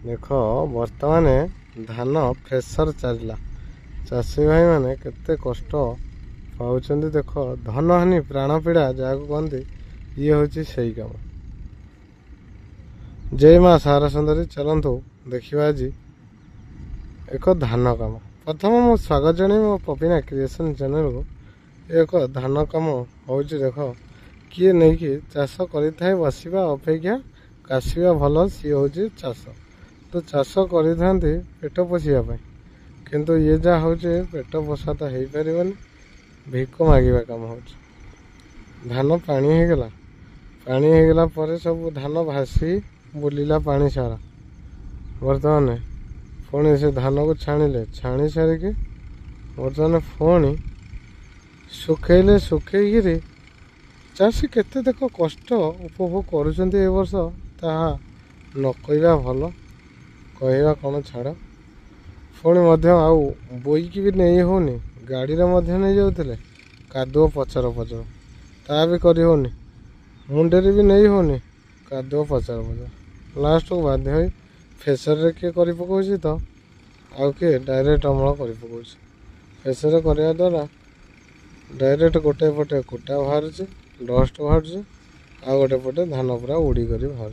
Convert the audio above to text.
देख बर्तमान धान फ्रेसर चलला चाषी भाई माने केते कष्ट पाउछन। देख धन हानि प्राण पीड़ा जहाँ कहते ये हूँ से कम। जय माँ सारा सुंदरी चलतु देखा आज एक धान कम। प्रथम मो स्वागत जन मो पपिना क्रिएशन चैनल को। एक धान कम हूँ देख किए नहीं कि चाष कर बसवा अपेक्षा काशिया भल सी हूँ चाष। तो चाष करते पेट पोषापी किंतु ये जहाँ हूँ पेट पोषा तो हो पार भिक मागिबा काम हो। धान पानी होगला पानी होगला पर सब धान भासी बुलिला पानी सारा। बर्तमान पुणी से धान को छाणिले छाणी सारिकी बर्तमान पुणी सुखेले सुखेकि चाषी केते देख कष्ट उपभोग करुँच ए वर्ष ताहा न कहवा भल कहवा कौन छाड़। पुणी आउ बोईकी भी नहीं होनी गाड़ी नहीं जाऊे कादुओ पचर पचर ता भी कर होनी मुंडे भी नहीं होनी कादुओ पचर पचर लास्ट को बाध्य हो फेसर किए कर पकाउछि तो आउ किए डायरेक्ट अमल कर पकाउछि। फेसर करने द्वारा डायरेक्ट गोटे पटे कुटा बाहर डस्ट बाहर आ गोटे पटे धान पूरा उड़ी कर बाहर।